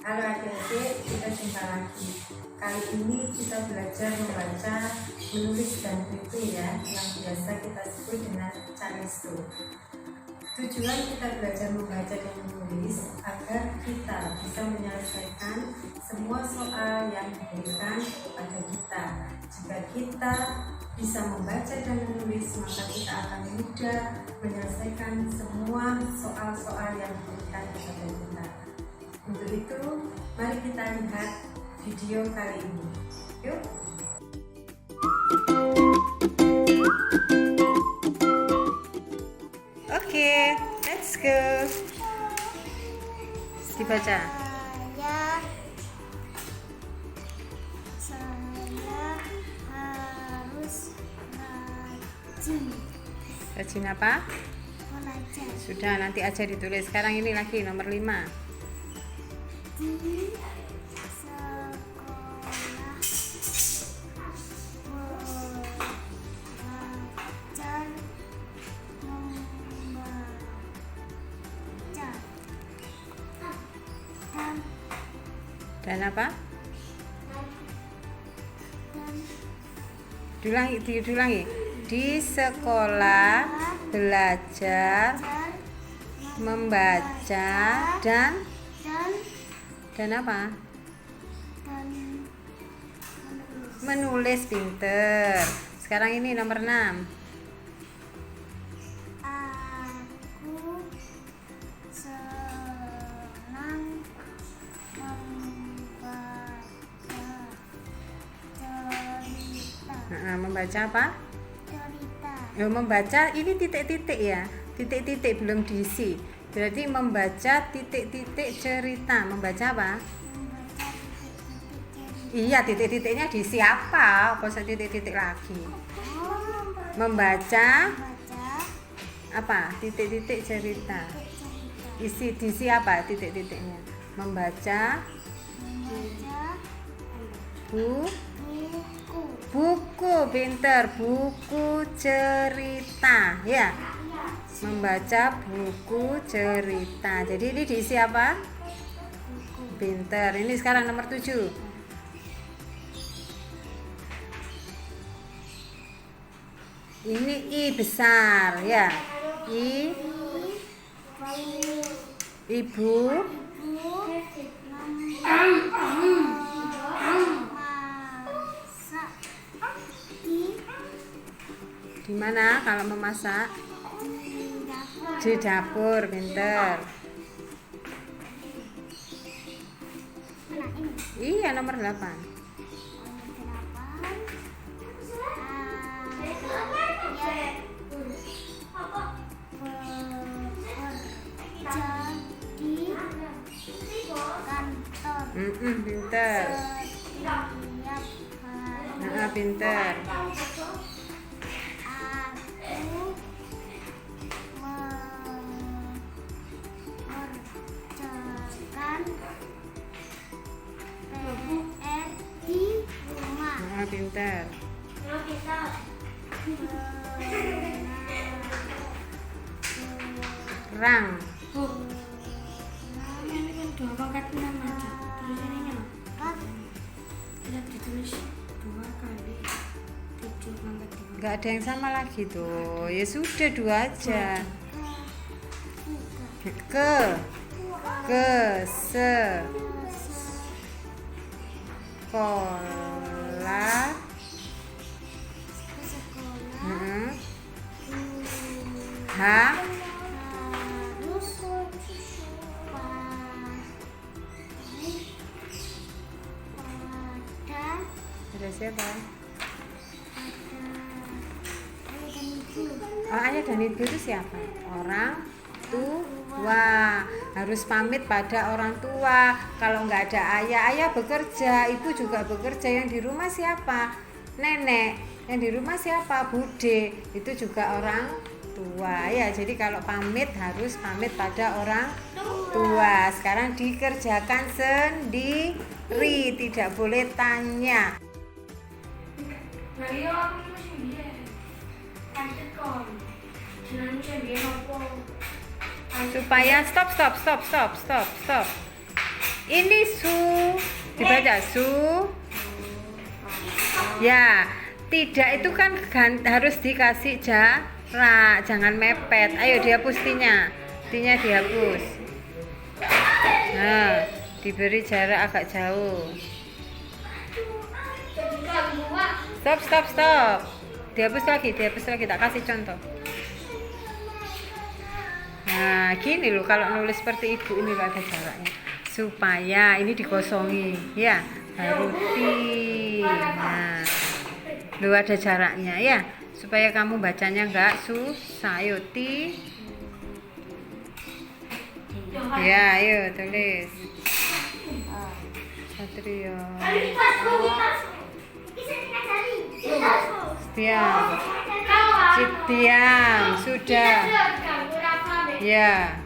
Halo adik-adik, kita jumpa lagi. Kali ini kita belajar membaca, menulis, dan berhitung ya, yang biasa kita sebut dengan Canistu. Tujuan kita belajar membaca dan menulis agar kita bisa menyelesaikan semua soal yang diberikan kepada kita. Jika kita bisa membaca dan menulis, maka kita akan mudah menyelesaikan semua soal-soal yang diberikan kepada kita. Untuk itu, mari kita lihat video kali ini. Yuk! Oke, let's go. Dibaca. Saya harus rajin Rajin apa? belajar Sudah, nanti aja ditulis. Sekarang ini lagi nomor 5. di sekolah. Belajar membaca Dan apa? dan Diulangi. Di sekolah belajar membaca dan apa? dan Menulis. Pinter. Sekarang ini nomor 6. Aku senang Membaca apa? cerita. Membaca ini titik-titik ya. Titik-titik belum diisi. Berarti membaca titik-titik cerita. Membaca apa? Membaca titik-titik cerita. Iya, titik-titiknya diisi apa? Apa titik-titik lagi? Membaca Membaca apa? Titik-titik cerita. titik cerita. Diisi apa titik-titiknya? Membaca Buku. buku. Pinter. Buku cerita ya. Membaca buku cerita. Jadi ini diisi apa? Pinter. Ini sekarang nomor 7. Ini I besar ya. Ibu Masak di mana kalau memasak? dapur. Di dapur. Pinter. Nah, ini Iya, nomor 8. Pinter. Pinter. Pinter. Rang. Dua pangkat 6 aja. Terus ininya tidak ditulis 2 kali 7 pangkat 2. Nggak ada yang sama lagi tuh. Ya sudah, 2 aja. Sekolah. Ada siapa? Ayah dan ibu itu siapa? Orang tua. Harus pamit pada orang tua. Kalau nggak ada ayah bekerja, ibu juga bekerja. Yang di rumah siapa? Nenek. Yang di rumah siapa? Bude. Itu juga orang tua ya. Jadi kalau pamit harus pamit pada orang tua. Sekarang dikerjakan sendiri, tidak boleh tanya. Supaya stop. Ini su. Dibaca su. Ya, tidak itu kan harus dikasih jarak, jangan mepet. Ayo dihapus tinya. Tinya dihapus. Nah, diberi jarak agak jauh. Stop. Dihapus lagi, tak kasih contoh. Nah, gini loh kalau nulis seperti ibu ini ada jaraknya. Supaya ini dikosongi, ya. Baru ti. Nah, lu ada jaraknya ya. Supaya kamu bacanya enggak susah. Ayo ti. Ya, ayo tulis. Satrio. Diam. Sudah. Ya.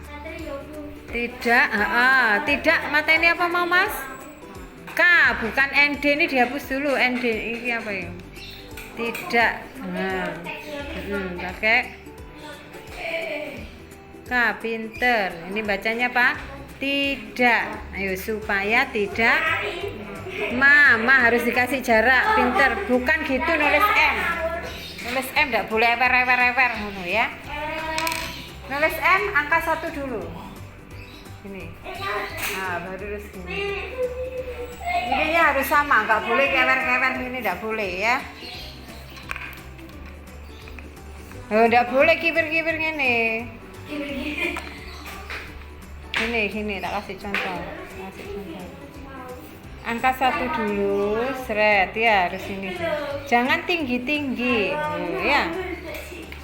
Tidak mata ini apa mau Mas? K, bukan ND, ini dihapus dulu. ND ini apa ya? Tidak. Nah. Pakai K, pinter. Ini bacanya apa? Tidak. Ayo supaya tidak. Mama harus dikasih jarak, pinter. Bukan gitu nulis M. Nulis M enggak boleh ewer ya. Nulis M angka 1 dulu. Ini. Nah, baru terus gini. Ininya harus sama, nggak boleh kewer-kewer ini, nggak boleh ya. Oh, nggak boleh kibir-kibir gini. Gini, tak kasih contoh. Angka 1 dulu, seret ya, harus ini. Jangan tinggi-tinggi, ya.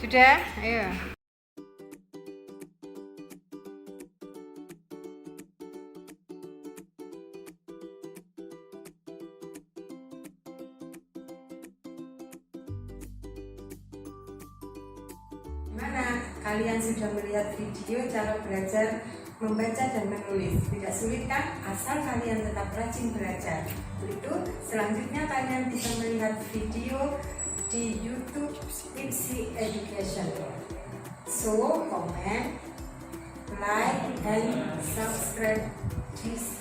Sudah, ayo. Gimana? Kalian sudah melihat video cara belajar membaca dan menulis. Tidak sulit kan? Asal kalian tetap rajin belajar. Itu selanjutnya kalian bisa melihat video di YouTube Tipsy Education. So, comment, like, and subscribe this